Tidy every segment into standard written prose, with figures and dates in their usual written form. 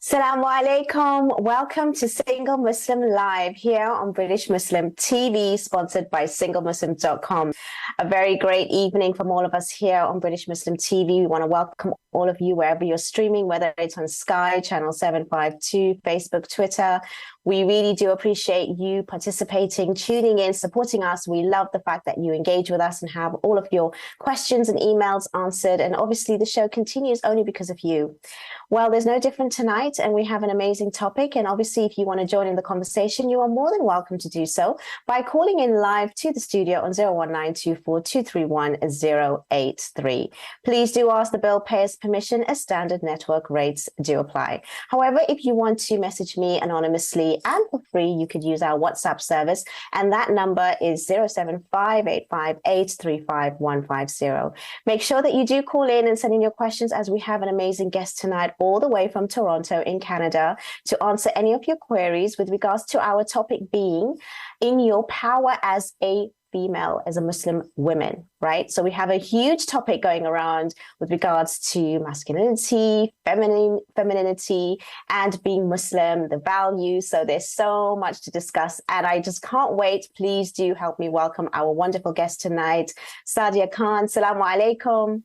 Assalamu alaikum. Welcome to Single Muslim Live here on British Muslim TV, sponsored by SingleMuslim.com. A very great evening from all of us here on British Muslim TV. We want to welcome all of you wherever you're streaming, whether it's on Sky, Channel 752, Facebook, Twitter. We really do appreciate you participating, tuning in, supporting us. We love the fact that you engage with us and have all of your questions and emails answered. And obviously the show continues only because of you. Well, there's no different tonight, and we have an amazing topic. And obviously, if you want to join in the conversation, you are more than welcome to do so by calling in live to the studio on 01924231083. Please do ask the bill payer's permission, as standard network rates do apply. However, if you want to message me anonymously and for free, you could use our WhatsApp service, and that number is 07585835150. Make sure that you do call in and send in your questions, as we have an amazing guest tonight all the way from Toronto in Canada to answer any of your queries with regards to our topic being in your power as a female, as a Muslim woman, right? So we have a huge topic going around with regards to masculinity, femininity, and being Muslim, the values. So there's so much to discuss, and I just can't wait. Please do help me welcome our wonderful guest tonight, Sadia Khan. Assalamu alaikum.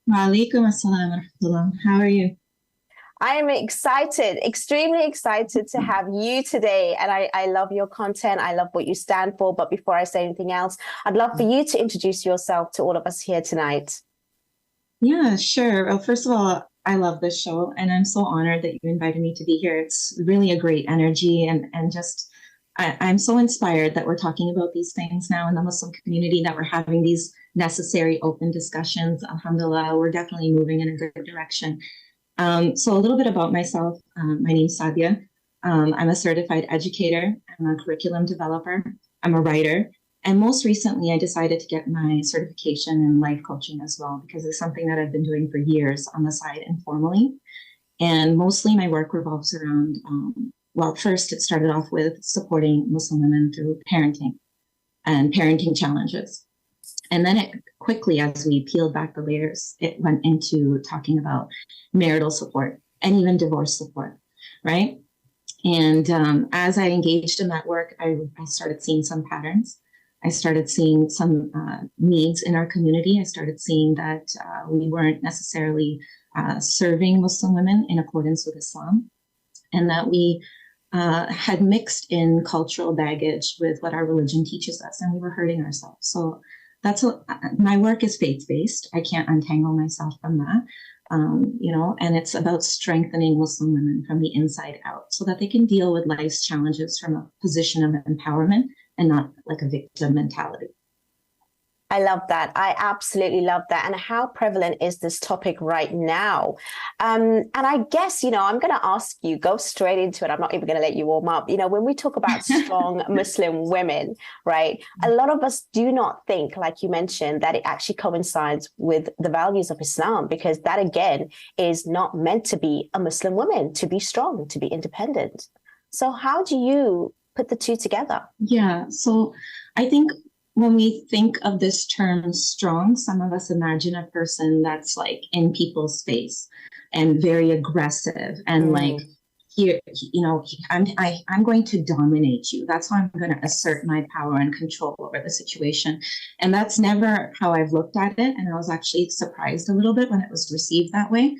Wa alaikum assalam wa rahmatullah. How are you? I am excited, extremely excited to have you today. And I love your content. I love what you stand for. But before I say anything else, I'd love for you to introduce yourself to all of us here tonight. Yeah, sure. Well, first of all, I love this show, and I'm so honored that you invited me to be here. It's really a great energy, and just I'm so inspired that we're talking about these things now in the Muslim community, that we're having these necessary open discussions. Alhamdulillah, we're definitely moving in a good direction. So a little bit about myself. My name's Sadia. I'm a certified educator. I'm a curriculum developer. I'm a writer. And most recently, I decided to get my certification in life coaching as well, because it's something that I've been doing for years on the side informally. And mostly my work revolves around, well, first it started off with supporting Muslim women through parenting and parenting challenges. And then it quickly, as we peeled back the layers, it went into talking about marital support and even divorce support, right? And as I engaged in that work, I started seeing some patterns. I started seeing some needs in our community. I started seeing that we weren't necessarily serving Muslim women in accordance with Islam, and that we had mixed in cultural baggage with what our religion teaches us, and we were hurting ourselves. So that's what my work is, faith-based. I can't untangle myself from that, and it's about strengthening Muslim women from the inside out so that they can deal with life's challenges from a position of empowerment and not like a victim mentality. I love that. I absolutely love that. And how prevalent is this topic right now? And I guess, I'm going to ask you, go straight into it. I'm not even going to let you warm up. When we talk about strong Muslim women, right, a lot of us do not think, like you mentioned, that it actually coincides with the values of Islam, because that, again, is not meant to be a Muslim woman, to be strong, to be independent. So how do you put the two together? Yeah, so I think when we think of this term strong, some of us imagine a person that's like in people's face and very aggressive and like, here, I'm going to dominate you. That's how I'm going to assert my power and control over the situation. And that's never how I've looked at it. And I was actually surprised a little bit when it was received that way.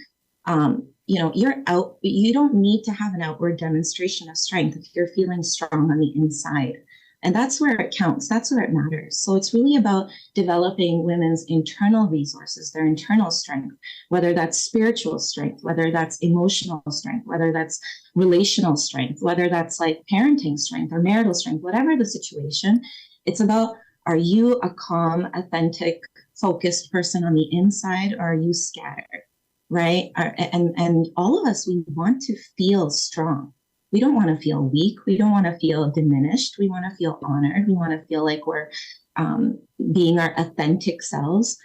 You don't need to have an outward demonstration of strength if you're feeling strong on the inside. And that's where it counts. That's where it matters. So it's really about developing women's internal resources, their internal strength, whether that's spiritual strength, whether that's emotional strength, whether that's relational strength, whether that's like parenting strength or marital strength, whatever the situation. It's about, are you a calm, authentic, focused person on the inside, or are you scattered, right? And all of us, we want to feel strong. We don't want to feel weak. We don't want to feel diminished. We want to feel honored. We want to feel like we're being our authentic selves.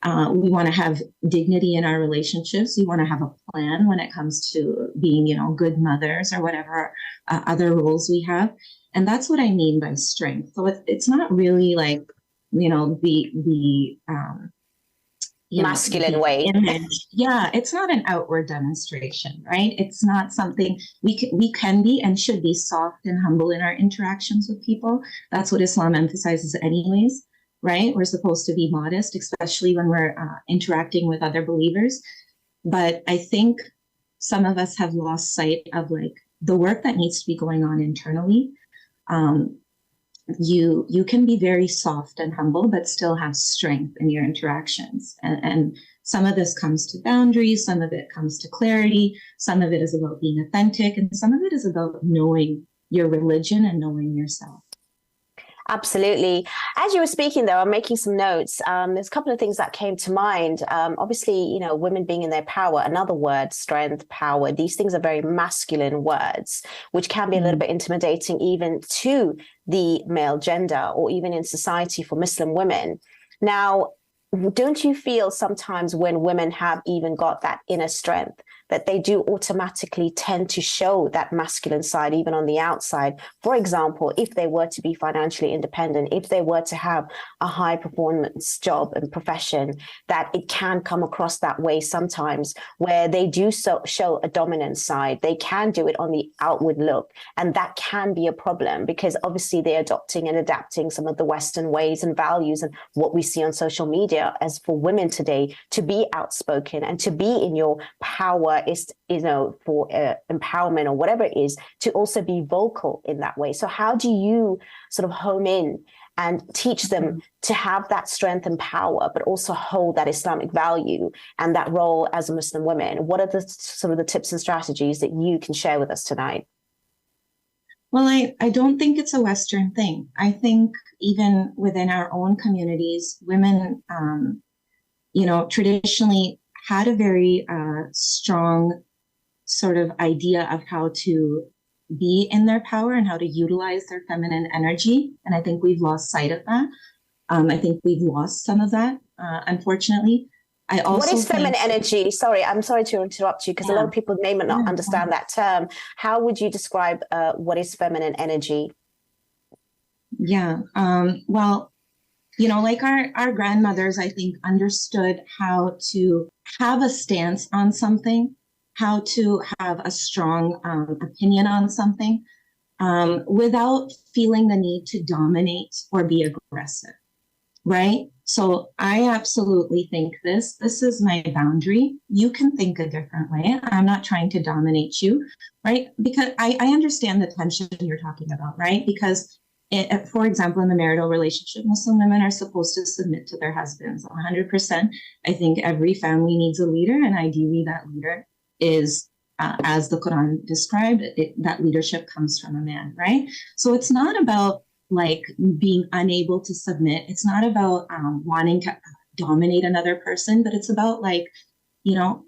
We want to have dignity in our relationships. We want to have a plan when it comes to being, good mothers or whatever other roles we have. And that's what I mean by strength. So it's not really like, masculine the way. image. Yeah, it's not an outward demonstration, right? It's not something we can be and should be soft and humble in our interactions with people. That's what Islam emphasizes anyways, right? We're supposed to be modest, especially when we're interacting with other believers. But I think some of us have lost sight of like the work that needs to be going on internally. Um, you can be very soft and humble, but still have strength in your interactions. And some of this comes to boundaries, some of it comes to clarity, some of it is about being authentic, and some of it is about knowing your religion and knowing yourself. Absolutely. As you were speaking, though, I'm making some notes. There's a couple of things that came to mind. Obviously, women being in their power, another word, strength, power. These things are very masculine words, which can be a little bit intimidating even to the male gender or even in society for Muslim women. Now, don't you feel sometimes when women have even got that inner strength, that they do automatically tend to show that masculine side, even on the outside? For example, if they were to be financially independent, if they were to have a high performance job and profession, that it can come across that way sometimes, where they do show a dominant side. They can do it on the outward look. And that can be a problem because obviously they're adopting and adapting some of the Western ways and values and what we see on social media as for women today to be outspoken and to be in your power is, for empowerment or whatever it is, to also be vocal in that way. So how do you sort of home in and teach them to have that strength and power, but also hold that Islamic value and that role as a Muslim woman? What are the sort of the tips and strategies that you can share with us tonight? Well, I don't think it's a Western thing. I think even within our own communities, women, traditionally had a very strong sort of idea of how to be in their power and how to utilize their feminine energy. And I think we've lost sight of that. I think we've lost some of that, unfortunately. What is feminine energy? Sorry, I'm sorry to interrupt you because a lot of people may not understand that term. How would you describe what is feminine energy? Yeah. Well, like our grandmothers, I think, understood how to have a stance on something, how to have a strong opinion on something without feeling the need to dominate or be aggressive, right? So I absolutely think this is my boundary. You can think a different way. I'm not trying to dominate you, right? Because I understand the tension you're talking about, right? Because for example, in the marital relationship, Muslim women are supposed to submit to their husbands 100%. I think every family needs a leader, and ideally that leader is, as the Quran described, that leadership comes from a man, right? So it's not about like being unable to submit. It's not about wanting to dominate another person, but it's about like,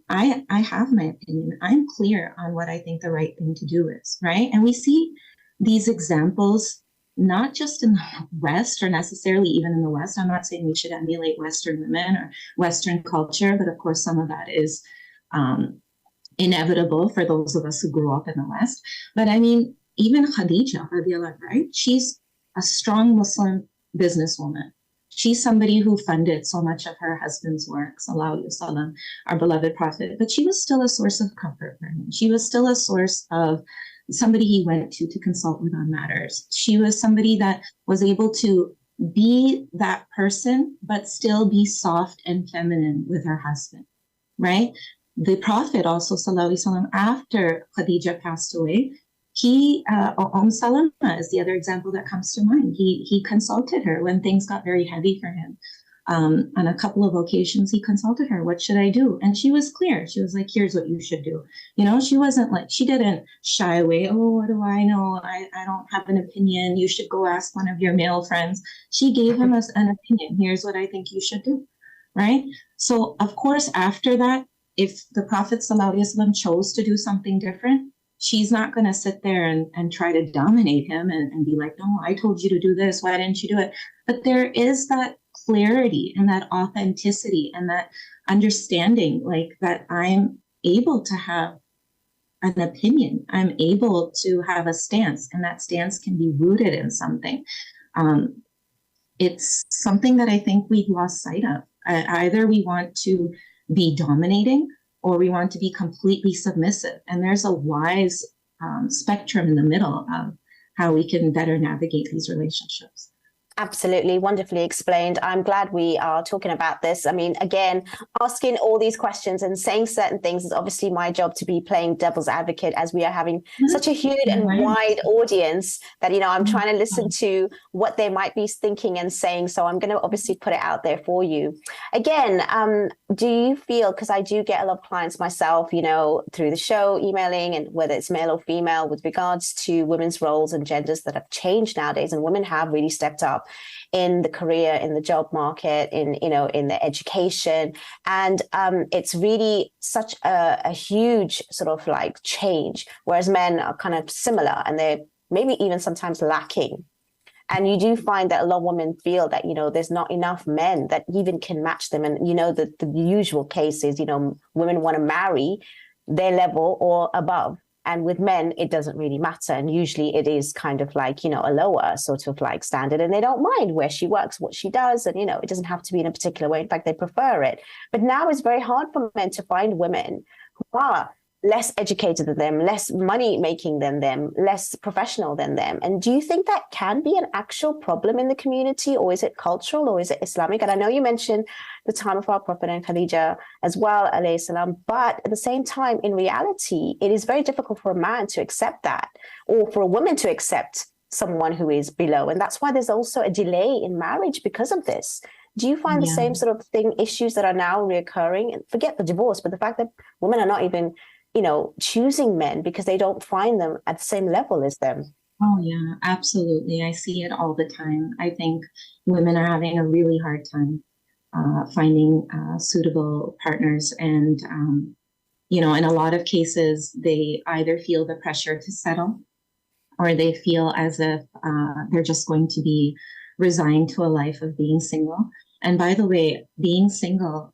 I have my opinion. I'm clear on what I think the right thing to do is, right? And we see these examples not just in the West or necessarily even in the West. I'm not saying we should emulate Western women or Western culture, but of course some of that is inevitable for those of us who grew up in the West. But I mean, even Khadija, right? She's a strong Muslim businesswoman. She's somebody who funded so much of her husband's work, sallallahu alaihi wasallam, our beloved prophet, but she was still a source of comfort for him. She was still a source of somebody he went to consult with on matters. She was somebody that was able to be that person, but still be soft and feminine with her husband, right? The Prophet also, sallallahu alaihi wasallam, after Khadija passed away, he, Salama is the other example that comes to mind. He consulted her when things got very heavy for him. On a couple of occasions, he consulted her. What should I do? And she was clear. She was like, here's what you should do. She wasn't like, she didn't shy away. Oh, what do I know? I don't have an opinion. You should go ask one of your male friends. She gave him an opinion. Here's what I think you should do. Right? So, of course, after that, if the Prophet ﷺ chose to do something different, she's not going to sit there and try to dominate him and be like, no, I told you to do this. Why didn't you do it? But there is that clarity and that authenticity and that understanding, like that I'm able to have an opinion. I'm able to have a stance, and that stance can be rooted in something. It's something that I think we've lost sight of. Either we want to be dominating or we want to be completely submissive. And there's a wise spectrum in the middle of how we can better navigate these relationships. Absolutely, wonderfully explained. I'm glad we are talking about this. I mean, again, asking all these questions and saying certain things is obviously my job to be playing devil's advocate, as we are having such a huge and wide audience that, you know, I'm trying to listen to what they might be thinking and saying. So I'm going to obviously put it out there for you. Again, do you feel, because I do get a lot of clients myself, you know, through the show, emailing, and whether it's male or female, with regards to women's roles and genders that have changed nowadays, and women have really stepped up in the career, in the job market, in, you know, in the education. And it's really such a huge sort of like change, whereas men are kind of similar and they're maybe even sometimes lacking. And you do find that a lot of women feel that, you know, there's not enough men that even can match them. And, you know, the usual case is, you know, women want to marry their level or above. And with men, it doesn't really matter. And usually it is kind of like, you know, a lower sort of like standard. And they don't mind where she works, what she does. And, you know, it doesn't have to be in a particular way. In fact, they prefer it. But now it's very hard for men to find women who are less educated than them, less money making than them, less professional than them. And do you think that can be an actual problem in the community, or is it cultural, or is it Islamic? And I know you mentioned the time of our Prophet and Khadija as well, alayhi salam, but at the same time, in reality, it is very difficult for a man to accept that, or for a woman to accept someone who is below. And that's why there's also a delay in marriage because of this. Do you find the same sort of thing, issues that are now reoccurring? And forget the divorce, but the fact that women are not even, you know, choosing men because they don't find them at the same level as them. Oh, yeah, absolutely. I see it all the time. I think women are having a really hard time finding suitable partners. And, you know, in a lot of cases, they either feel the pressure to settle, or they feel as if they're just going to be resigned to a life of being single. And by the way, being single,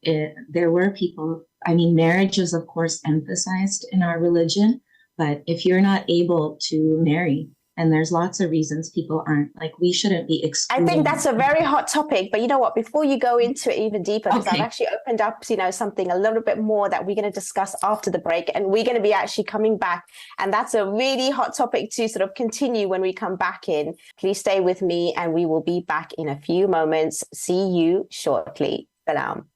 there were people, I mean, marriage is, of course, emphasized in our religion, but if you're not able to marry, and there's lots of reasons people aren't, like, we shouldn't be excluding. I think that's a very hot topic, but you know what, before you go into it even deeper, because I've actually opened up, you know, something a little bit more that we're going to discuss after the break, and we're going to be actually coming back. And that's a really hot topic to sort of continue when we come back in. Please stay with me and we will be back in a few moments. See you shortly. Salam.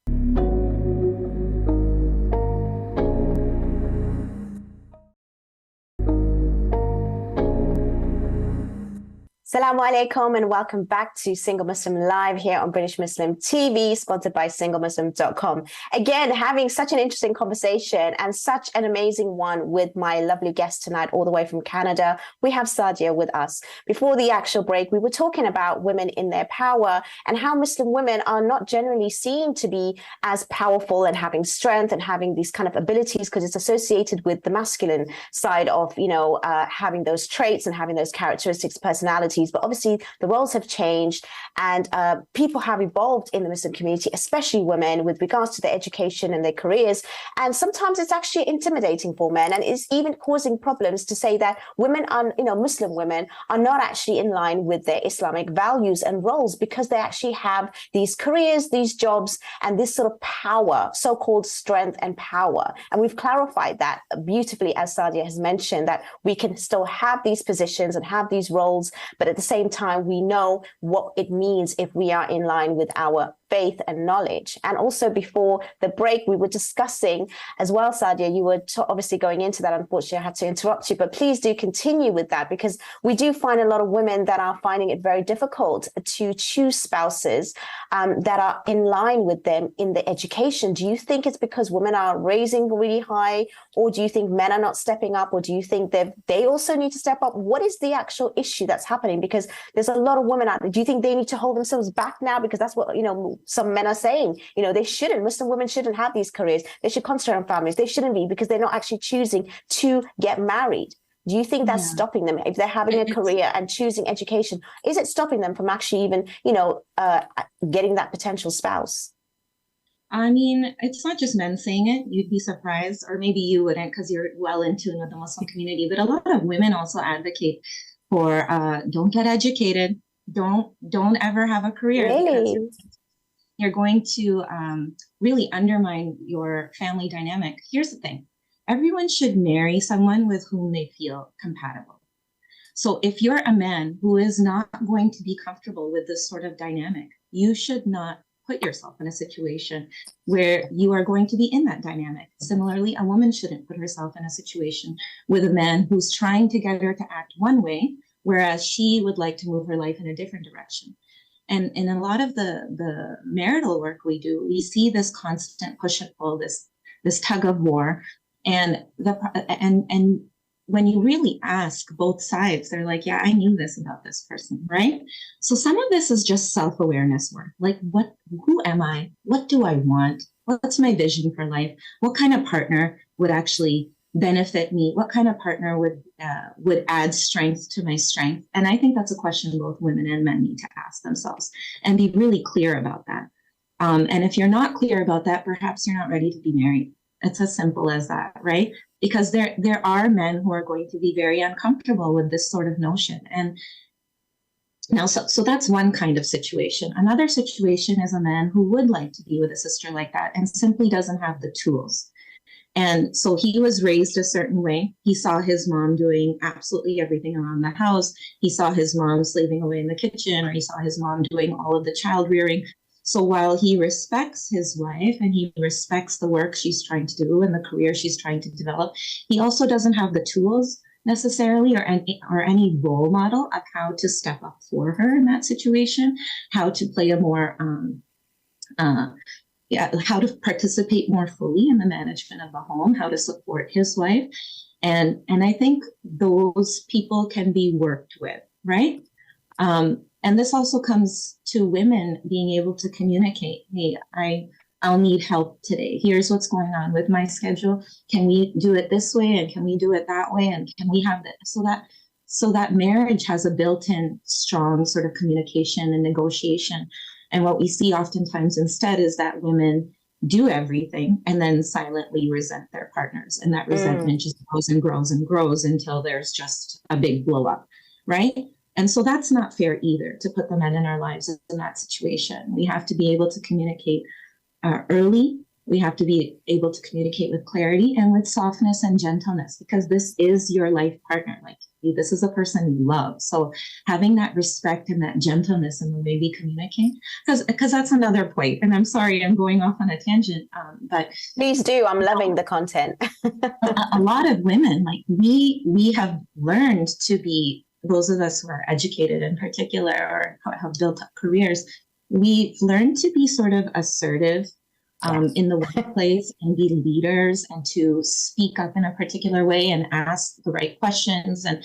Assalamu alaikum and welcome back to Single Muslim Live here on British Muslim TV, sponsored by SingleMuslim.com. Again, having such an interesting conversation and such an amazing one with my lovely guest tonight, all the way from Canada. We have Sadia with us. Before the actual break, we were talking about women in their power and how Muslim women are not generally seen to be as powerful and having strength and having these kind of abilities, because it's associated with the masculine side of, you know, having those traits and having those characteristics, personalities. But obviously the roles have changed, and people have evolved in the Muslim community, especially women, with regards to their education and their careers. And sometimes it's actually intimidating for men, and it's even causing problems to say that women are, you know, Muslim women are not actually in line with their Islamic values and roles, because they actually have these careers, these jobs, and this sort of power, so-called strength and power. And we've clarified that beautifully, as Sadia has mentioned, that we can still have these positions and have these roles, but at the same time, we know what it means if we are in line with our faith and knowledge. And also before the break, we were discussing as well, Sadia, you were obviously going into that. Unfortunately, I had to interrupt you, but please do continue with that, because we do find a lot of women that are finding it very difficult to choose spouses that are in line with them in the education. Do you think it's because women are raising really high, or do you think men are not stepping up, or do you think that they also need to step up? What is the actual issue that's happening? Because there's a lot of women out there. Do you think they need to hold themselves back now? Because that's what, you know, some men are saying, you know, they shouldn't, Muslim women shouldn't have these careers. They should concentrate on families. They shouldn't be, because they're not actually choosing to get married. Do you think that's stopping them? If they're having a career and choosing education, is it stopping them from actually even, you know, getting that potential spouse? I mean, it's not just men saying it. You'd be surprised, or maybe you wouldn't because you're well in tune with the Muslim community. But a lot of women also advocate for don't get educated, don't ever have a career. Really? you're going to really undermine your family dynamic. Here's the thing. Everyone should marry someone with whom they feel compatible. So if you're a man who is not going to be comfortable with this sort of dynamic, you should not put yourself in a situation where you are going to be in that dynamic. Similarly, a woman shouldn't put herself in a situation with a man who's trying to get her to act one way, whereas she would like to move her life in a different direction. And in a lot of the marital work we do, we see this constant push and pull, this tug of war. And when you really ask both sides, they're like, yeah, I knew this about this person, right? So some of this is just self-awareness work. Like, who am I? What do I want? What's my vision for life? What kind of partner would actually benefit me? What kind of partner would add strength to my strength? And I think that's a question both women and men need to ask themselves and be really clear about that. And if you're not clear about that, perhaps you're not ready to be married. It's as simple as that, right? Because there are men who are going to be very uncomfortable with this sort of notion. And now, so that's one kind of situation. Another situation is a man who would like to be with a sister like that and simply doesn't have the tools. And so he was raised a certain way. He saw his mom doing absolutely everything around the house. He saw his mom slaving away in the kitchen, or he saw his mom doing all of the child rearing. So while he respects his wife and he respects the work she's trying to do and the career she's trying to develop, he also doesn't have the tools necessarily or any role model of how to step up for her in that situation, how to play a more how to participate more fully in the management of the home, how to support his wife. And I think those people can be worked with, right? And this also comes to women being able to communicate, hey, I'll need help today. Here's what's going on with my schedule. Can we do it this way? And can we do it that way? And can we have this? So that marriage has a built-in strong sort of communication and negotiation. And what we see oftentimes instead is that women do everything and then silently resent their partners. And that resentment just grows and grows and grows until there's just a big blow up, right? And so that's not fair either, to put the men in our lives in that situation. We have to be able to communicate early. We have to be able to communicate with clarity and with softness and gentleness, because this is your life partner. Like, this is a person you love. So having that respect and that gentleness in the way we communicate, because that's another point. And I'm sorry, I'm going off on a tangent, but please do. I'm loving the content. a lot of women, like we have learned to be, those of us who are educated in particular or have built up careers, we've learned to be sort of assertive in the workplace and be leaders and to speak up in a particular way and ask the right questions. And,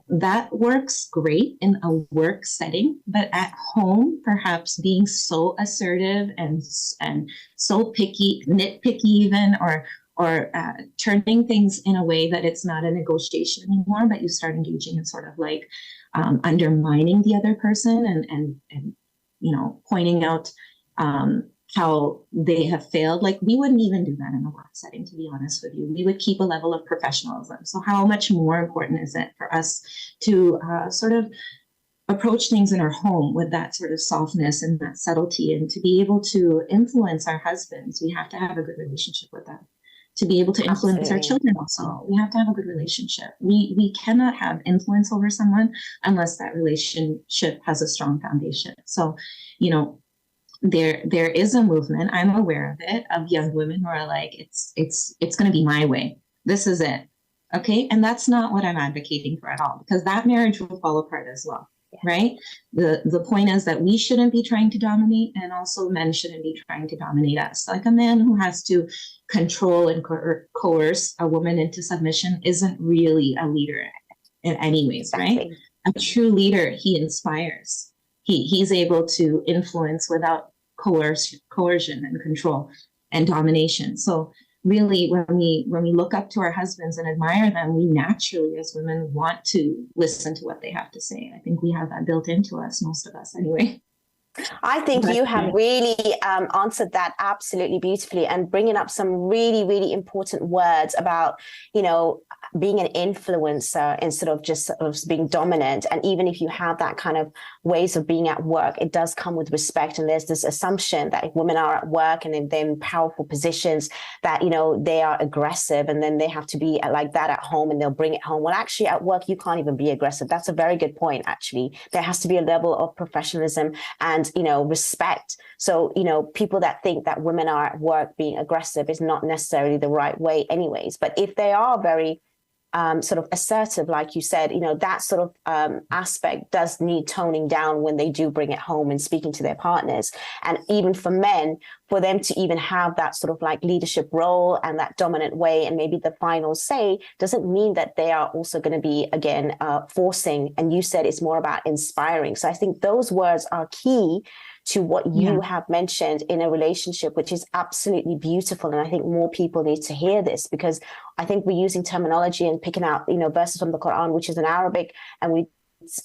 that works great in a work setting, but at home, perhaps being so assertive and so nitpicky even, or turning things in a way that it's not a negotiation anymore, but you start engaging in sort of like undermining the other person and pointing out how they have failed. Like, we wouldn't even do that in a work setting, to be honest with you. We would keep a level of professionalism. So how much more important is it for us to sort of approach things in our home with that sort of softness and that subtlety, and to be able to influence our husbands? We have to have a good relationship with them. To be able to influence our children also, we have to have a good relationship. We cannot have influence over someone unless that relationship has a strong foundation. So, there is a movement, I'm aware of it, of young women who are like, it's going to be my way. This is it. Okay. And that's not what I'm advocating for at all, because that marriage will fall apart as well. Right. The point is that we shouldn't be trying to dominate, and also men shouldn't be trying to dominate us. Like, a man who has to control and coerce a woman into submission isn't really a leader in any ways. Exactly. Right. A true leader, he inspires. He's able to influence without coercion and control and domination. So really, when we look up to our husbands and admire them, we naturally, as women, want to listen to what they have to say. I think we have that built into us, most of us anyway. I think you have really answered that absolutely beautifully, and bringing up some really, really important words about, being an influencer instead of just sort of being dominant. And even if you have that kind of ways of being at work, it does come with respect. And there's this assumption that if women are at work and they're in powerful positions, that, they are aggressive, and then they have to be like that at home and they'll bring it home. Well, actually at work, you can't even be aggressive. That's a very good point, actually. There has to be a level of professionalism and, respect. So, people that think that women are at work being aggressive is not necessarily the right way anyways. But if they are very sort of assertive, like you said, that sort of aspect does need toning down when they do bring it home and speaking to their partners. And even for men, for them to even have that sort of like leadership role and that dominant way and maybe the final say doesn't mean that they are also going to be, again, forcing. And you said it's more about inspiring. So I think those words are key to what you have mentioned in a relationship, which is absolutely beautiful. And I think more people need to hear this, because I think we're using terminology and picking out, verses from the Quran, which is in Arabic, and we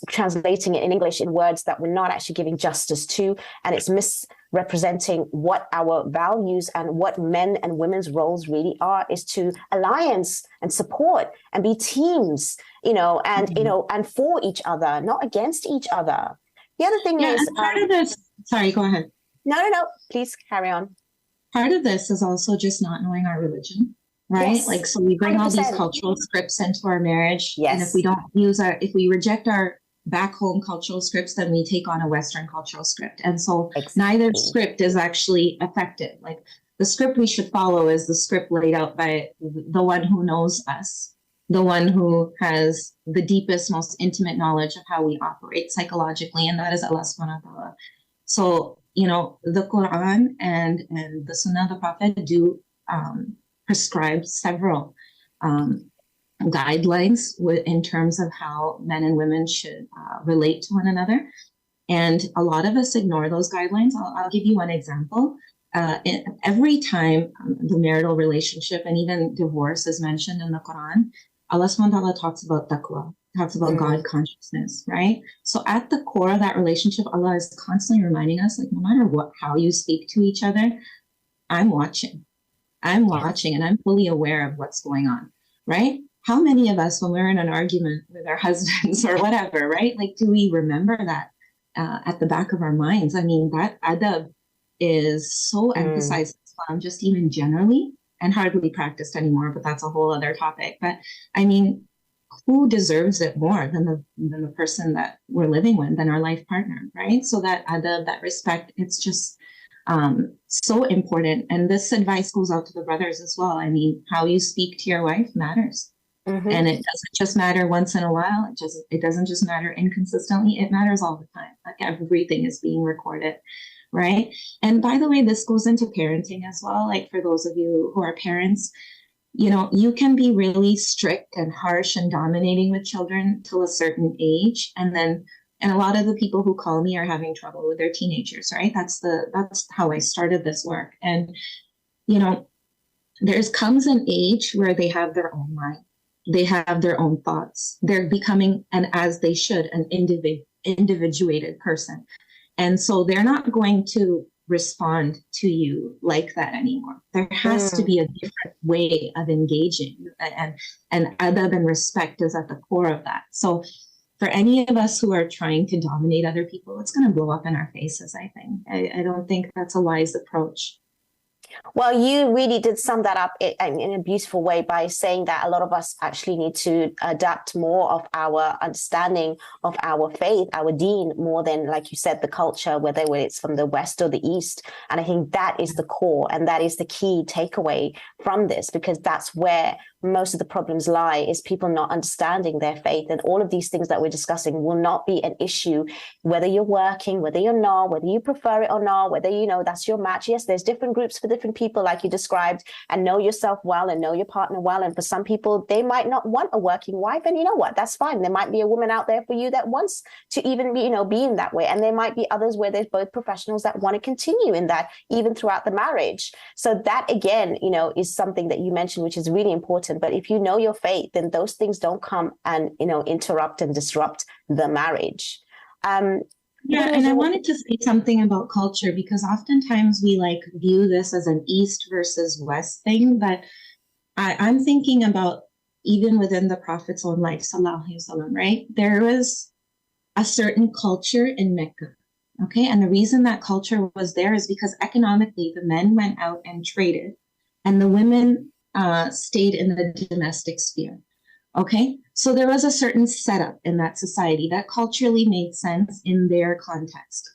translating it in English in words that we're not actually giving justice to. And it's misrepresenting what our values and what men and women's roles really are, is to alliance and support and be teams, and for each other, not against each other. The other thing is part of this. Sorry, go ahead. No. Please carry on. Part of this is also just not knowing our religion, right? Yes, like, so we bring 100%. All these cultural scripts into our marriage. Yes. And if we reject our back home cultural scripts, then we take on a Western cultural script. And so neither script is actually effective. Like, the script we should follow is the script laid out by the one who knows us, the one who has the deepest, most intimate knowledge of how we operate psychologically, and that is Allah subhanahu wa ta'ala. So, the Quran and the Sunnah of the Prophet do prescribe several guidelines in terms of how men and women should relate to one another. And a lot of us ignore those guidelines. I'll give you one example. Every time the marital relationship and even divorce is mentioned in the Quran, Allah subhanahu wa ta'ala talks about taqwa, talks about God consciousness, right? So at the core of that relationship, Allah is constantly reminding us, like, no matter how you speak to each other, I'm watching, and I'm fully aware of what's going on, right? How many of us, when we're in an argument with our husbands or whatever, right? Like, do we remember that at the back of our minds? I mean, that adab is so emphasized in Islam, just even generally, and hardly practiced anymore, but that's a whole other topic. But I mean, who deserves it more than the person that we're living with, than our life partner, right? So that adab, that respect, it's just so important. And this advice goes out to the brothers as well. I mean, how you speak to your wife matters. And it doesn't just matter once in a while. It doesn't just matter inconsistently. It matters all the time. Like, everything is being recorded, right? And by the way, this goes into parenting as well. Like, for those of you who are parents, you can be really strict and harsh and dominating with children till a certain age. And a lot of the people who call me are having trouble with their teenagers, right? That's how I started this work. And, there comes an age where they have their own mind. They have their own thoughts. They're becoming, and as they should, an individuated person. And so they're not going to respond to you like that anymore. There has to be a different way of engaging, and adab and respect is at the core of that. So for any of us who are trying to dominate other people, it's going to blow up in our faces, I think. I don't think that's a wise approach. Well, you really did sum that up in a beautiful way by saying that a lot of us actually need to adapt more of our understanding of our faith, our deen, more than, like you said, the culture, whether it's from the West or the East. And I think that is the core, and that is the key takeaway from this, because that's where most of the problems lie, is people not understanding their faith. And all of these things that we're discussing will not be an issue, whether you're working, whether you're not, whether you prefer it or not, whether, that's your match. Yes, there's different groups for different people, like you described, and know yourself well and know your partner well. And for some people, they might not want a working wife. And you know what? That's fine. There might be a woman out there for you that wants to even be, be in that way. And there might be others where there's both professionals that want to continue in that, even throughout the marriage. So that, again, is something that you mentioned, which is really important. But if you know your faith, then those things don't come and, interrupt and disrupt the marriage. Yeah, and I wanted to say something about culture, because oftentimes we view this as an East versus West thing, but I'm thinking about, even within the Prophet's own life, sallallahu alaihi wasallam, right? There was a certain culture in Mecca. Okay, and the reason that culture was there is because economically the men went out and traded, and the women stayed in the domestic sphere. Okay, so there was a certain setup in that society that culturally made sense in their context.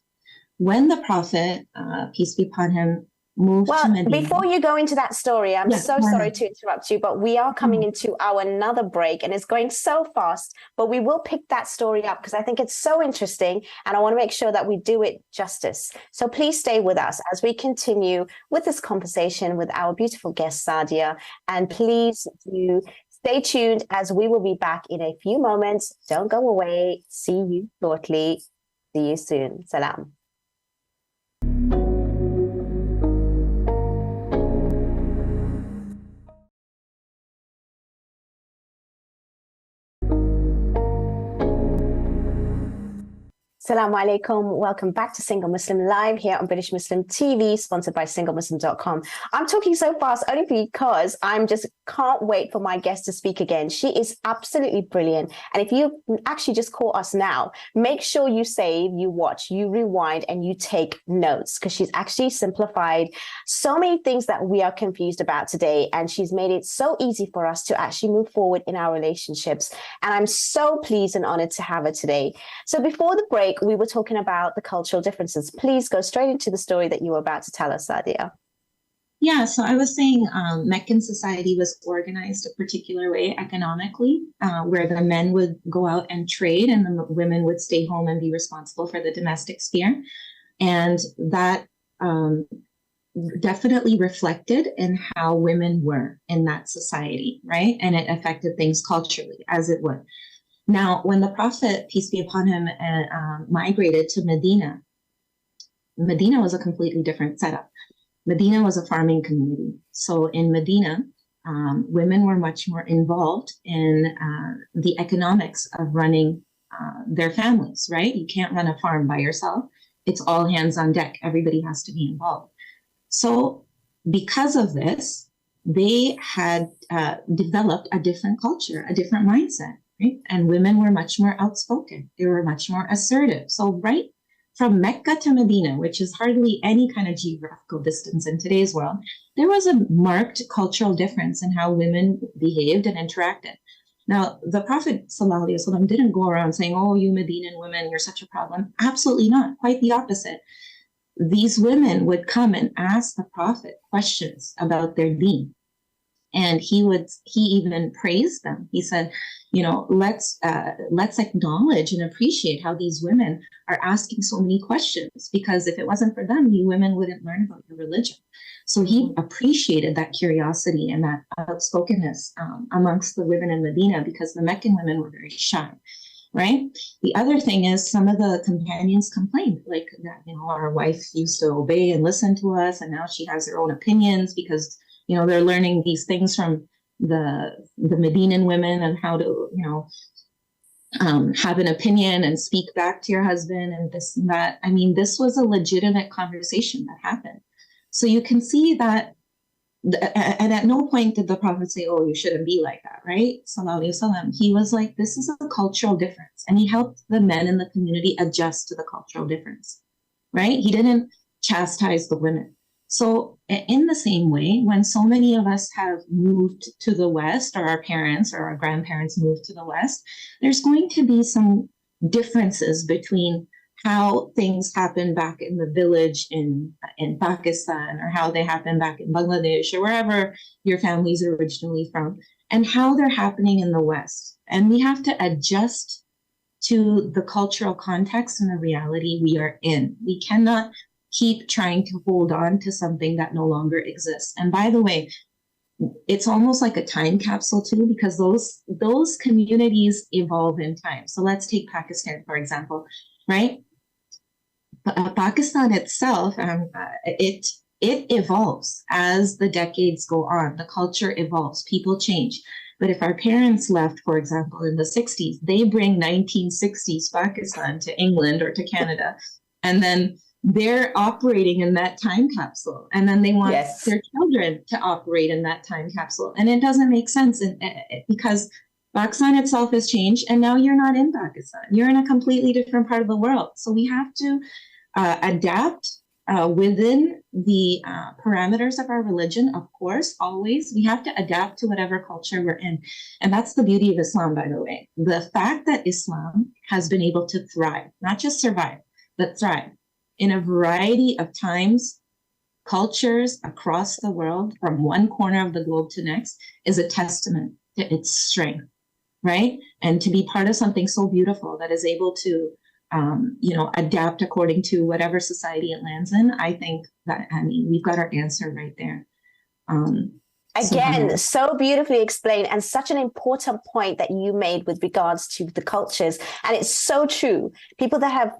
When the Prophet, peace be upon him, moved to Medina. Before you go into that story, I'm so sorry to interrupt you, but we are coming into our another break and it's going so fast, but we will pick that story up because I think it's so interesting and I want to make sure that we do it justice. So please stay with us as we continue with this conversation with our beautiful guest, Sadia, and please do stay tuned as we will be back in a few moments. Don't go away. See you shortly. See you soon. Salam. Assalamu alaikum. Welcome back to Single Muslim Live here on British Muslim TV, sponsored by SingleMuslim.com. I'm talking so fast only because I'm just can't wait for my guest to speak again. She is absolutely brilliant. And if you actually just call us now, make sure you save, you watch, you rewind, and you take notes because she's actually simplified so many things that we are confused about today. And she's made it so easy for us to actually move forward in our relationships. And I'm so pleased and honored to have her today. So before the break, we were talking about the cultural differences. Please go straight into the story that you were about to tell us, Sadia. Yeah, so I was saying Meccan society was organized a particular way economically, where the men would go out and trade and the women would stay home and be responsible for the domestic sphere. And that definitely reflected in how women were in that society, right? And it affected things culturally, as it would. Now, when the Prophet, peace be upon him, migrated to Medina, Medina was a completely different setup. Medina was a farming community. So in Medina, women were much more involved in the economics of running their families, right? You can't run a farm by yourself. It's all hands on deck. Everybody has to be involved. So because of this, they had developed a different culture, a different mindset. Right? And women were much more outspoken. They were much more assertive. So right from Mecca to Medina, which is hardly any kind of geographical distance in today's world, there was a marked cultural difference in how women behaved and interacted. Now, the Prophet ﷺ didn't go around saying, oh, you Medinan women, you're such a problem. Absolutely not. Quite the opposite. These women would come and ask the Prophet questions about their deen. And he even praised them. He said, you know, let's acknowledge and appreciate how these women are asking so many questions, because if it wasn't for them, you women wouldn't learn about your religion. So he appreciated that curiosity and that outspokenness amongst the women in Medina, because the Meccan women were very shy, right? The other thing is some of the companions complained, like that, you know, our wife used to obey and listen to us, and now she has her own opinions because, you know, they're learning these things from the Medinan women and how to, you know, have an opinion and speak back to your husband and this and that. I mean, this was a legitimate conversation that happened. So you can see that, and at no point did the Prophet say, oh, you shouldn't be like that, right? Sallallahu Alaihi Wasallam. He was like, this is a cultural difference. And he helped the men in the community adjust to the cultural difference, right? He didn't chastise the women. So in the same way, when so many of us have moved to the West, or our parents or our grandparents moved to the West, there's going to be some differences between how things happen back in the village in Pakistan, or how they happen back in Bangladesh, or wherever your family's originally from, and how they're happening in the West. And we have to adjust to the cultural context and the reality we are in. We cannot keep trying to hold on to something that no longer exists. And by the way, it's almost like a time capsule too, because those communities evolve in time. So let's take Pakistan, for example, right? Pakistan itself, it evolves as the decades go on. The culture evolves, people change. But if our parents left, for example, in the 60s, they bring 1960s Pakistan to England or to Canada. And then they're operating in that time capsule, and then they want Yes. their children to operate in that time capsule. And it doesn't make sense because Pakistan itself has changed, and now you're not in Pakistan. You're in a completely different part of the world. So we have to adapt within the parameters of our religion, of course, always. We have to adapt to whatever culture we're in. And that's the beauty of Islam, by the way. The fact that Islam has been able to thrive, not just survive, but thrive in a variety of times, cultures across the world, from one corner of the globe to next, is a testament to its strength, right? And to be part of something so beautiful that is able to adapt according to whatever society it lands in. I think that, we've got our answer right there. Again, so beautifully explained, and such an important point that you made with regards to the cultures. And it's so true. People that have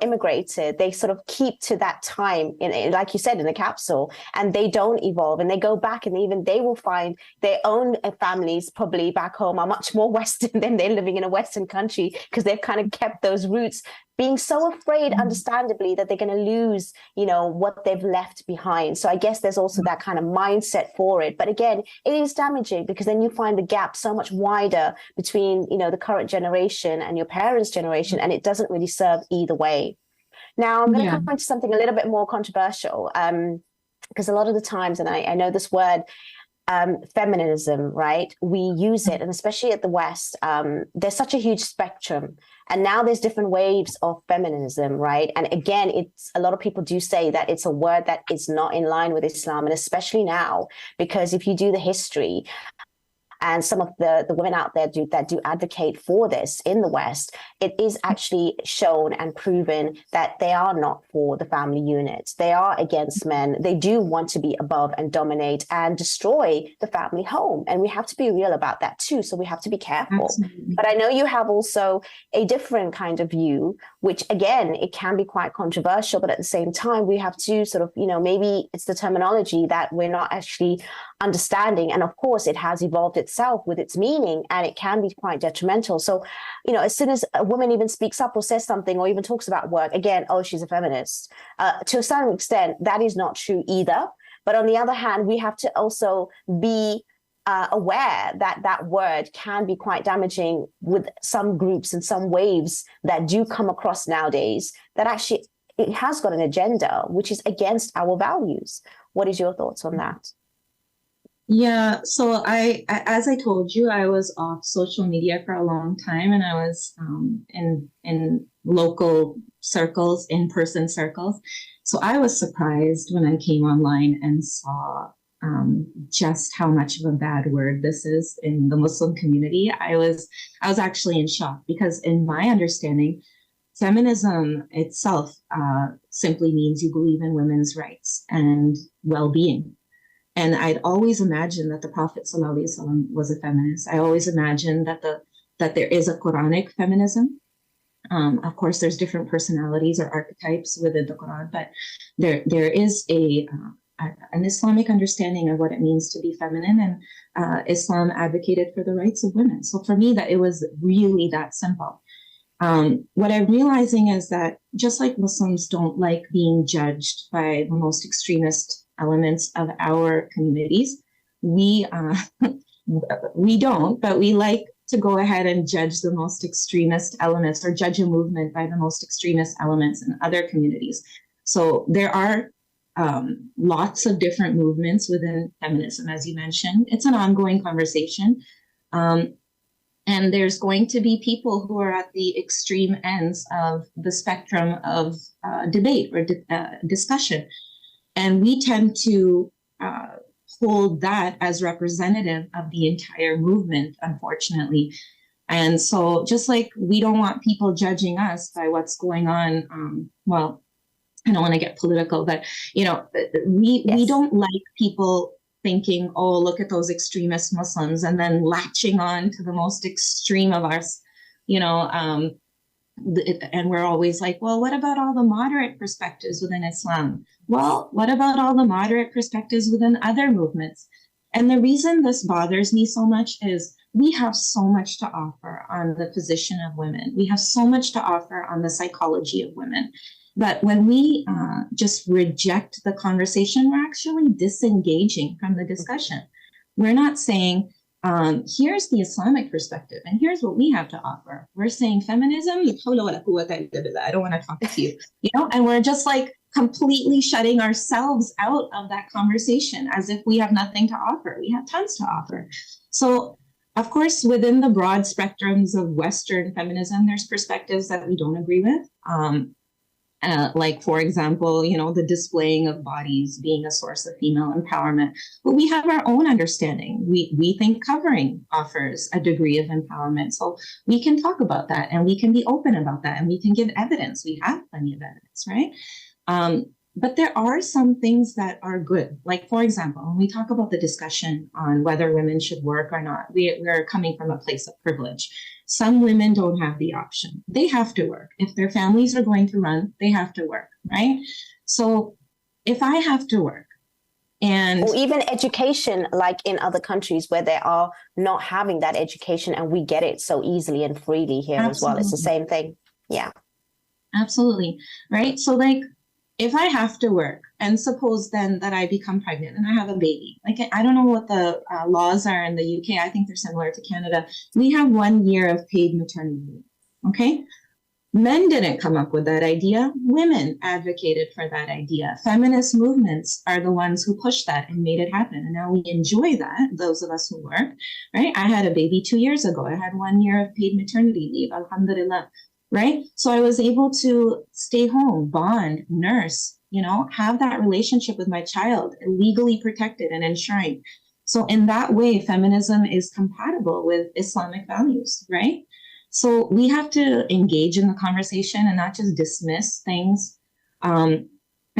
immigrated, they sort of keep to that time in, like you said, in a capsule, and they don't evolve, and they go back, and even they will find their own families probably back home are much more Western than they're living in a Western country, because they've kind of kept those roots, being so afraid, understandably, that they're going to lose, what they've left behind. So I guess there's also that kind of mindset for it. But again, it is damaging, because then you find the gap so much wider between, the current generation and your parents' generation, and it doesn't really serve either way. Now, I'm going to come into something a little bit more controversial, because a lot of the times, and I know this word, feminism, right? We use it, and especially at the West, there's such a huge spectrum. And now there's different waves of feminism, right? And again, it's a lot of people do say that it's a word that is not in line with Islam, and especially now, because if you do the history, and some of the women out there that do advocate for this in the West, it is actually shown and proven that they are not for the family unit. They are against men. They do want to be above and dominate and destroy the family home. And we have to be real about that too. So we have to be careful. Absolutely. But I know you have also a different kind of view, which again, it can be quite controversial, but at the same time, we have to sort of, maybe it's the terminology that we're not actually understanding. And of course, it has evolved itself with its meaning, and it can be quite detrimental. So, as soon as a woman even speaks up or says something or even talks about work, again, oh, she's a feminist. To a certain extent, that is not true either. But on the other hand, we have to also be aware that that word can be quite damaging with some groups and some waves that do come across nowadays, that actually it has got an agenda which is against our values. What is your thoughts on that? Yeah, so as I told you, I was off social media for a long time, and I was in local circles, in-person circles. So I was surprised when I came online and saw just how much of a bad word this is in the Muslim community. I was actually in shock, because in my understanding, feminism itself simply means you believe in women's rights and well-being. And I'd always imagined that the Prophet ﷺ was a feminist. I always imagined that there is a Quranic feminism. Of course, there's different personalities or archetypes within the Quran, but there is an Islamic understanding of what it means to be feminine, and Islam advocated for the rights of women. So for me, that it was really that simple. What I'm realizing is that just like Muslims don't like being judged by the most extremist elements of our communities, we don't, but we like to go ahead and judge the most extremist elements, or judge a movement by the most extremist elements in other communities. So there are lots of different movements within feminism, as you mentioned. It's an ongoing conversation. And there's going to be people who are at the extreme ends of the spectrum of debate or discussion. And we tend to hold that as representative of the entire movement, unfortunately. And so just like we don't want people judging us by what's going on, well, I don't want to get political, but, we don't like people thinking, oh, look at those extremist Muslims, and then latching on to the most extreme of us, and we're always like, well, what about all the moderate perspectives within Islam? Well, what about all the moderate perspectives within other movements? And the reason this bothers me so much is we have so much to offer on the position of women. We have so much to offer on the psychology of women. But when we just reject the conversation, we're actually disengaging from the discussion. We're not saying, here's the Islamic perspective, and here's what we have to offer. We're saying feminism, I don't want to talk to you, and we're just like completely shutting ourselves out of that conversation as if we have nothing to offer. We have tons to offer. So, of course, within the broad spectrums of Western feminism, there's perspectives that we don't agree with. Like, for example, the displaying of bodies being a source of female empowerment. But we have our own understanding. We think covering offers a degree of empowerment. So we can talk about that, and we can be open about that, and we can give evidence. We have plenty of evidence, right? But there are some things that are good. Like, for example, when we talk about the discussion on whether women should work or not, we're coming from a place of privilege. Some women don't have the option. They have to work. If their families are going to run, they have to work, right? So if I have to work, or even education, like in other countries where they are not having that education, and we get it so easily and freely here as well. It's the same thing. Yeah. Absolutely. Right. So like, if I have to work, and suppose then that I become pregnant and I have a baby, like I don't know what the laws are in the UK. I think they're similar to Canada. We have 1 year of paid maternity leave. Okay. Men didn't come up with that idea. Women advocated for that idea. Feminist movements are the ones who pushed that and made it happen. And now we enjoy that, those of us who work, right? I had a baby 2 years ago. I had 1 year of paid maternity leave. Alhamdulillah. Right. So I was able to stay home, bond, nurse, have that relationship with my child, legally protected and ensuring. So in that way, feminism is compatible with Islamic values. Right. So we have to engage in the conversation and not just dismiss things. I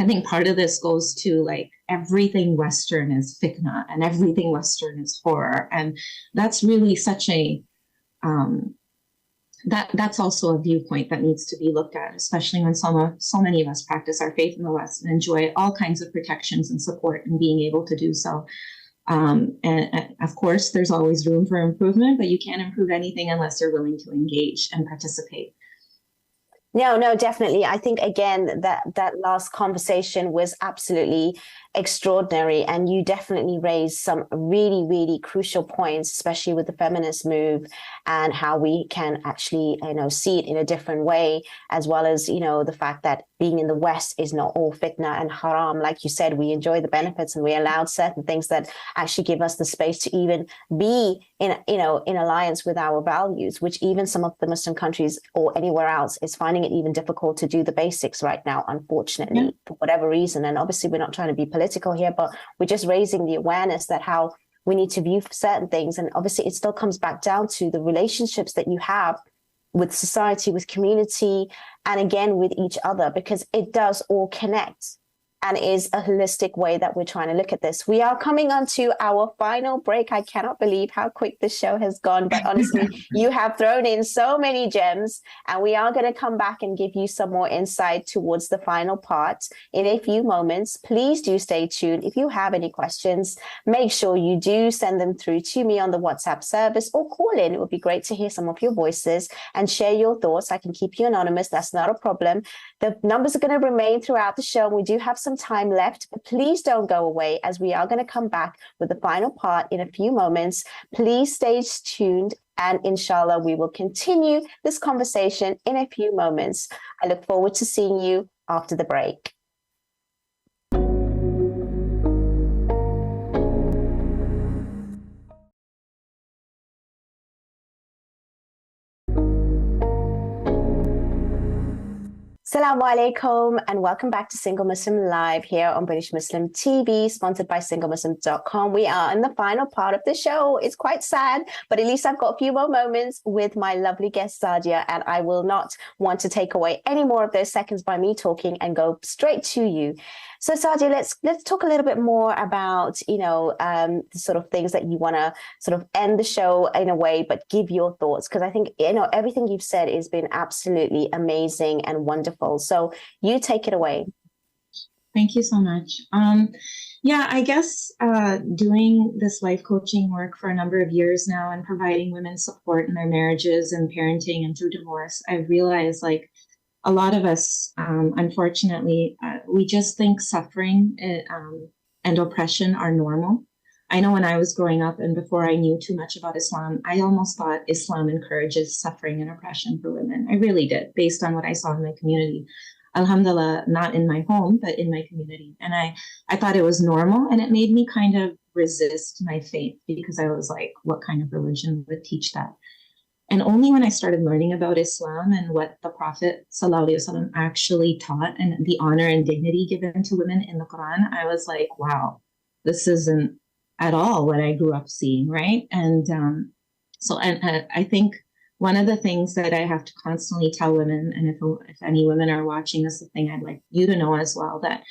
think part of this goes to like everything Western is fitna and everything Western is horror. And that's really such a that's also a viewpoint that needs to be looked at, especially when so many of us practice our faith in the West and enjoy all kinds of protections and support and being able to do so. And of course, there's always room for improvement, but you can't improve anything unless you're willing to engage and participate. No, definitely. I think, again, that last conversation was absolutely extraordinary. And you definitely raised some really, really crucial points, especially with the feminist move and how we can actually, see it in a different way, as well as, the fact that being in the West is not all fitna and haram. Like you said, we enjoy the benefits and we allowed certain things that actually give us the space to even be in alliance with our values, which even some of the Muslim countries or anywhere else is finding it even difficult to do the basics right now, unfortunately, for whatever reason. And obviously we're not trying to be political here, but we're just raising the awareness that how we need to view certain things. And obviously it still comes back down to the relationships that you have with society, with community, and again, with each other, because it does all connect and is a holistic way that we're trying to look at this. We are coming on to our final break. I cannot believe how quick this show has gone, but honestly, you have thrown in so many gems, and we are going to come back and give you some more insight towards the final part in a few moments. Please do stay tuned. If you have any questions, make sure you do send them through to me on the WhatsApp service or call in. It would be great to hear some of your voices and share your thoughts. I can keep you anonymous. That's not a problem. The numbers are going to remain throughout the show, and we do have some time left, but please don't go away, as we are going to come back with the final part in a few moments. Please stay tuned, and inshallah, we will continue this conversation in a few moments. I look forward to seeing you after the break. Assalamu alaikum and welcome back to Single Muslim Live here on British Muslim TV, sponsored by SingleMuslim.com. We are in the final part of the show. It's quite sad, but at least I've got a few more moments with my lovely guest Sadia, and I will not want to take away any more of those seconds by me talking and go straight to you. So Sadia, let's talk a little bit more about, the sort of things that you want to sort of end the show in a way, but give your thoughts, because I think, everything you've said has been absolutely amazing and wonderful. So you take it away. Thank you so much. Yeah, I guess doing this life coaching work for a number of years now and providing women support in their marriages and parenting and through divorce, I've realized like a lot of us, unfortunately, we just think suffering and oppression are normal. I know when I was growing up and before I knew too much about Islam, I almost thought Islam encourages suffering and oppression for women. I really did, based on what I saw in my community. Alhamdulillah, not in my home, but in my community. And I thought it was normal, and it made me kind of resist my faith because I was like, what kind of religion would teach that? And only when I started learning about Islam and what the Prophet ﷺ actually taught and the honor and dignity given to women in the Quran, I was like, wow, this isn't at all what I grew up seeing, right? And I think one of the things that I have to constantly tell women, and if any women are watching, this is the thing I'd like you to know as well, that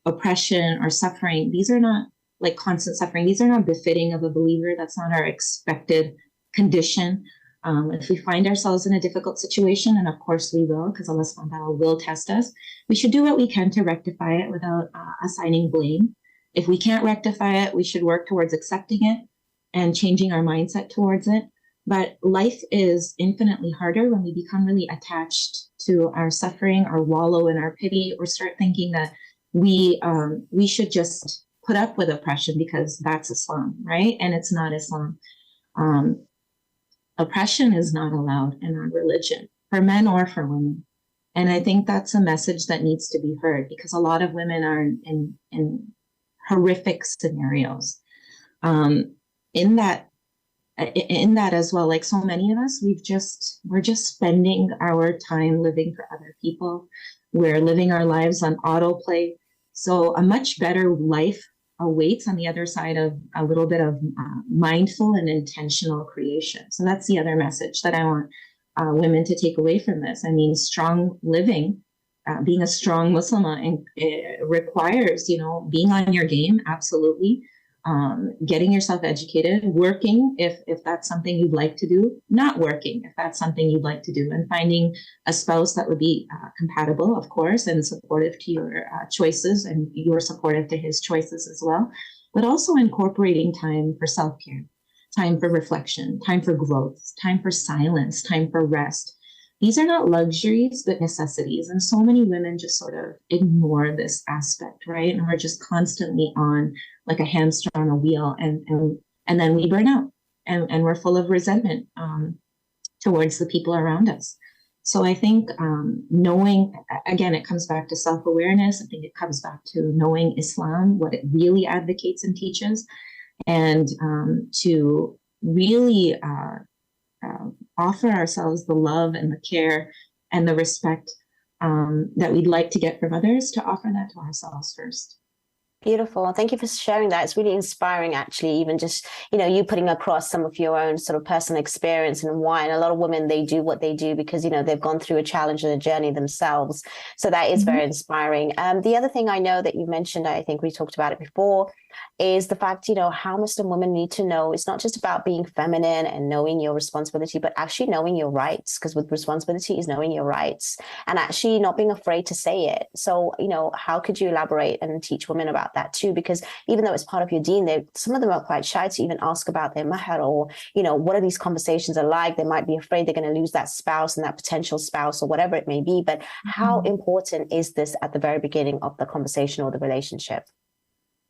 oppression or suffering, these are not like constant suffering. These are not befitting of a believer. That's not our expected condition. If we find ourselves in a difficult situation, and of course we will, because Allah subhanahu wa ta'ala will test us, we should do what we can to rectify it without assigning blame. If we can't rectify it, we should work towards accepting it and changing our mindset towards it. But life is infinitely harder when we become really attached to our suffering, or wallow in our pity, or start thinking that we should just put up with oppression because that's Islam, right? And it's not Islam. Oppression is not allowed in our religion, for men or for women. And I think that's a message that needs to be heard, because a lot of women are in horrific scenarios. In that as well, like so many of us, we're just spending our time living for other people. We're living our lives on autoplay. So a much better life awaits on the other side of a little bit of mindful and intentional creation. So that's the other message that I want women to take away from this. I mean, strong living, being a strong Muslimah, and it requires, being on your game, absolutely. Getting yourself educated, working if that's something you'd like to do, not working if that's something you'd like to do, and finding a spouse that would be compatible, of course, and supportive to your choices, and you're supportive to his choices as well, but also incorporating time for self-care, time for reflection, time for growth, time for silence, time for rest. These are not luxuries, but necessities. And so many women just sort of ignore this aspect, right? And we're just constantly on like a hamster on a wheel, and then we burn out, and we're full of resentment towards the people around us. So I think knowing, again, it comes back to self-awareness. I think it comes back to knowing Islam, what it really advocates and teaches, and to really offer ourselves the love and the care and the respect that we'd like to get from others, to offer that to ourselves first. Beautiful. Thank you for sharing that. It's really inspiring, actually, even just, you putting across some of your own sort of personal experience and why. And a lot of women, they do what they do because, they've gone through a challenge and a journey themselves. So that is very inspiring. The other thing I know that you mentioned, I think we talked about it before, is the fact, how Muslim women need to know it's not just about being feminine and knowing your responsibility, but actually knowing your rights, because with responsibility is knowing your rights and actually not being afraid to say it. So, how could you elaborate and teach women about that too? Because even though it's part of your deen, some of them are quite shy to even ask about their mahar, or, what are these conversations are like? They might be afraid they're going to lose that spouse and that potential spouse or whatever it may be. But how important is this at the very beginning of the conversation or the relationship?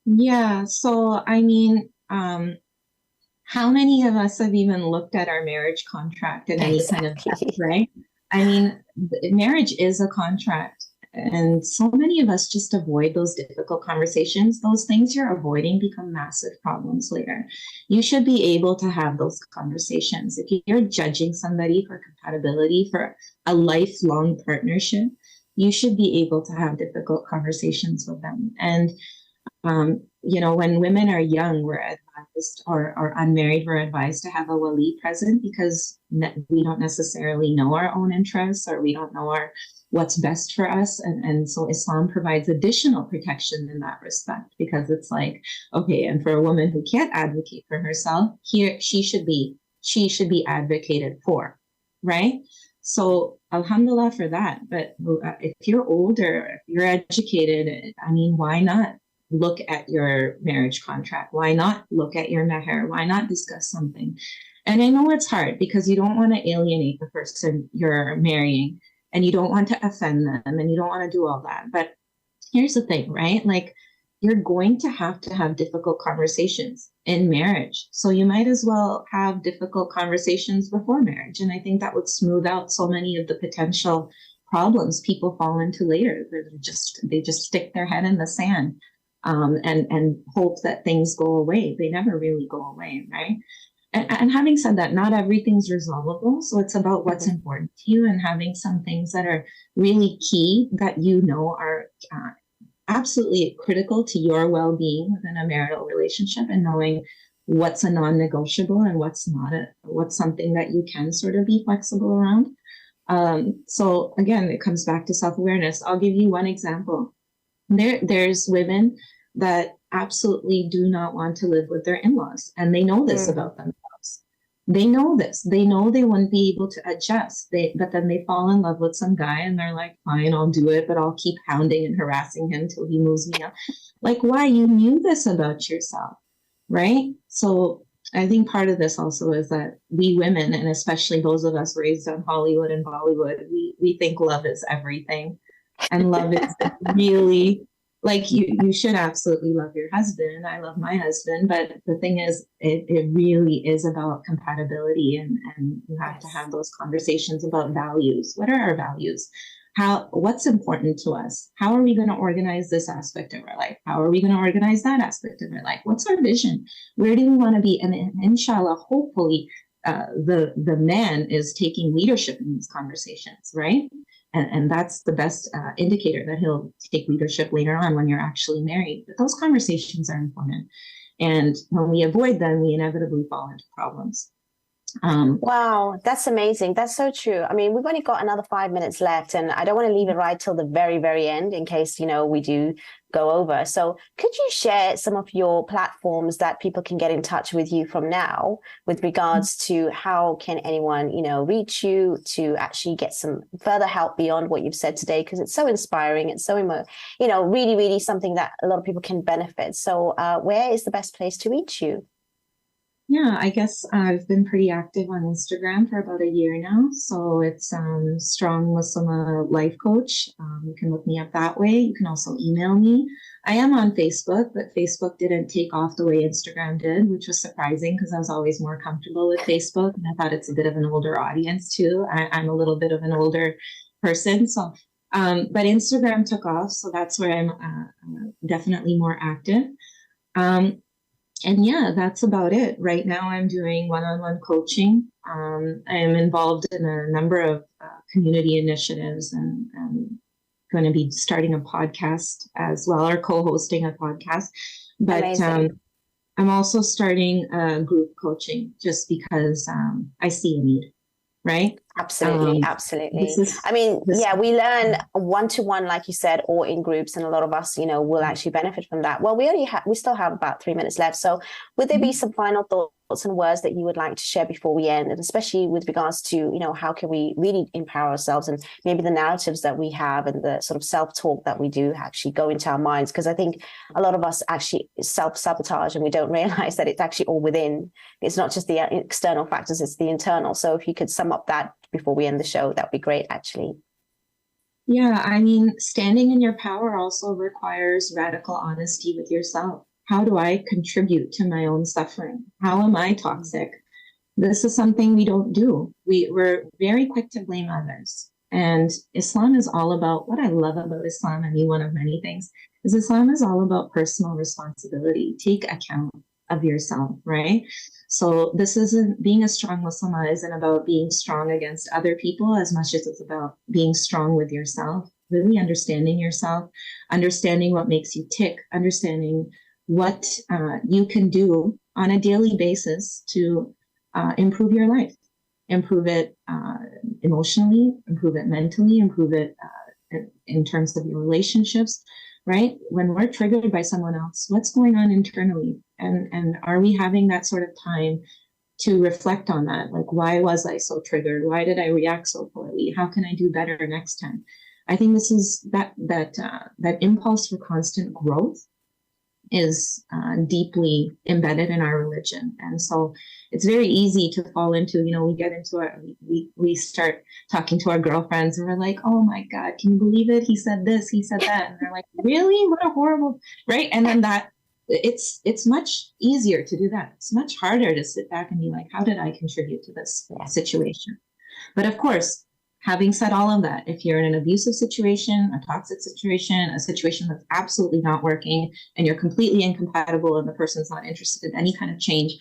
Yeah. So, I mean, how many of us have even looked at our marriage contract in any kind of depth, right? I mean, marriage is a contract, and so many of us just avoid those difficult conversations. Those things you're avoiding become massive problems later. You should be able to have those conversations. If you're judging somebody for compatibility for a lifelong partnership, you should be able to have difficult conversations with them. And when women are young, we're advised, or unmarried, we're advised to have a wali present, because we don't necessarily know our own interests, or we don't know what's best for us. And so Islam provides additional protection in that respect, because it's like, okay, and for a woman who can't advocate for herself, she should be advocated for, right? So alhamdulillah for that. But if you're older, if you're educated, I mean, why not look at your marriage contract? Why not look at your meher? Why not discuss something? And I know it's hard because you don't want to alienate the person you're marrying and you don't want to offend them and you don't want to do all that. But here's the thing, right? Like you're going to have difficult conversations in marriage. So you might as well have difficult conversations before marriage. And I think that would smooth out so many of the potential problems people fall into later. They just stick their head in the sand and hope that things go away. They never really go away, right? And having said that, not everything's resolvable. So it's about what's important to you and having some things that are really key that you know are absolutely critical to your well-being within a marital relationship, and knowing what's a non-negotiable and what's not what's something that you can sort of be flexible around. So again, it comes back to self-awareness. I'll give you one example. There's women that absolutely do not want to live with their in-laws, and they know this about themselves. They know this. They know they wouldn't be able to adjust. But then they fall in love with some guy and they're like, fine, I'll do it, but I'll keep hounding and harassing him till he moves me up. Like, why? You knew this about yourself, right? So I think part of this also is that we women, and especially those of us raised on Hollywood and Bollywood, we think love is everything. And love is really, like, you should absolutely love your husband. I love my husband, but the thing is, it really is about compatibility, and you have to have those conversations about values. What are our values? What's important to us? How are we going to organize this aspect of our life? How are we going to organize that aspect of our life? What's our vision? Where do we want to be? And inshallah, hopefully, the man is taking leadership in these conversations, right? And that's the best indicator that he'll take leadership later on when you're actually married. But those conversations are important. And when we avoid them, we inevitably fall into problems. Wow, that's amazing. That's so true. I mean, we've only got another 5 minutes left, and I don't want to leave it right till the very, very end in case, we do go over. So could you share some of your platforms that people can get in touch with you from now with regards to how can anyone, reach you to actually get some further help beyond what you've said today? Because it's so inspiring. It's so, really, really something that a lot of people can benefit. So where is the best place to reach you? Yeah, I guess I've been pretty active on Instagram for about a year now. So it's Strong Muslimah Life Coach. You can look me up that way. You can also email me. I am on Facebook, but Facebook didn't take off the way Instagram did, which was surprising because I was always more comfortable with Facebook. And I thought it's a bit of an older audience too. I'm a little bit of an older person. So, but Instagram took off. So that's where I'm definitely more active. And yeah, that's about it. Right now, I'm doing one-on-one coaching. I am involved in a number of community initiatives, and I'm going to be starting a podcast as well, or co-hosting a podcast. But I'm also starting group coaching just because I see a need, right? Absolutely. We learn one-to-one, like you said, or in groups, and a lot of us, will actually benefit from that. Well, we still have about 3 minutes left. So would there be some final thoughts and words that you would like to share before we end, and especially with regards to, how can we really empower ourselves, and maybe the narratives that we have and the sort of self-talk that we do actually go into our minds? Because I think a lot of us actually self-sabotage and we don't realize that it's actually all within. It's not just the external factors, it's the internal. So if you could sum up that before we end the show, that would be great, actually. Yeah, I mean, standing in your power also requires radical honesty with yourself. How do I contribute to my own suffering? How am I toxic? This is something we don't do. We're very quick to blame others. And Islam is all about, what I love about Islam, I mean, one of many things, is Islam is all about personal responsibility. Take account of yourself, right? So this isn't, being a strong Muslimah isn't about being strong against other people as much as it's about being strong with yourself, really understanding yourself, understanding what makes you tick, understanding what you can do on a daily basis to improve your life, improve it emotionally, improve it mentally, improve it in terms of your relationships, right? When we're triggered by someone else, what's going on internally? And are we having that sort of time to reflect on that. Like, why was I so triggered? Why did I react so poorly? How can I do better next time? I think this is that impulse for constant growth is deeply embedded in our religion. And so it's very easy to fall into, we get into we start talking to our girlfriends and we're like, oh my God, can you believe it? He said this, he said that. And they're like, really? What a horrible, right? And then it's much easier to do that. It's much harder to sit back and be like, how did I contribute to this situation? But of course, having said all of that, if you're in an abusive situation, a toxic situation, a situation that's absolutely not working, and you're completely incompatible and the person's not interested in any kind of change,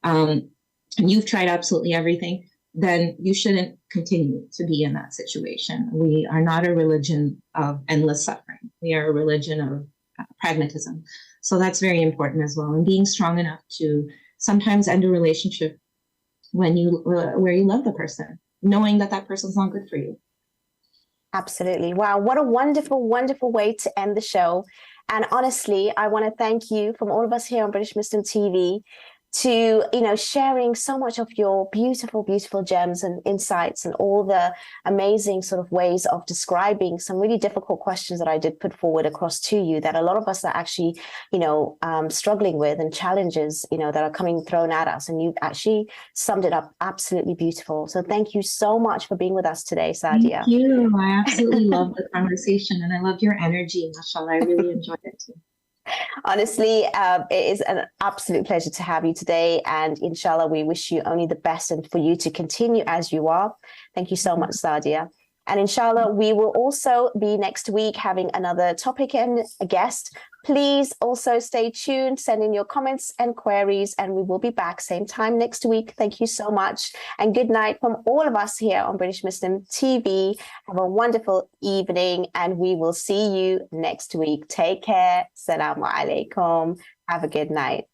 and you've tried absolutely everything, then you shouldn't continue to be in that situation. We are not a religion of endless suffering. We are a religion of pragmatism. So that's very important as well. And being strong enough to sometimes end a relationship where you love the person, knowing that person's not good for you. Absolutely. Wow. What a wonderful, wonderful way to end the show. And honestly, I want to thank you from all of us here on British Muslim TV to, sharing so much of your beautiful, beautiful gems and insights and all the amazing sort of ways of describing some really difficult questions that I did put forward across to you that a lot of us are actually, struggling with, and challenges, that are coming thrown at us. And you've actually summed it up absolutely beautiful. So thank you so much for being with us today, Sadia. Thank you. I absolutely love the conversation and I love your energy. Mashallah, I really enjoyed it too. Honestly, it is an absolute pleasure to have you today. And inshallah, we wish you only the best and for you to continue as you are. Thank you so much, Sadia. And inshallah, we will also be next week having another topic and a guest. Please also stay tuned, send in your comments and queries, and we will be back same time next week. Thank you so much. And good night from all of us here on British Muslim TV. Have a wonderful evening, and we will see you next week. Take care. Assalamu alaikum. Have a good night.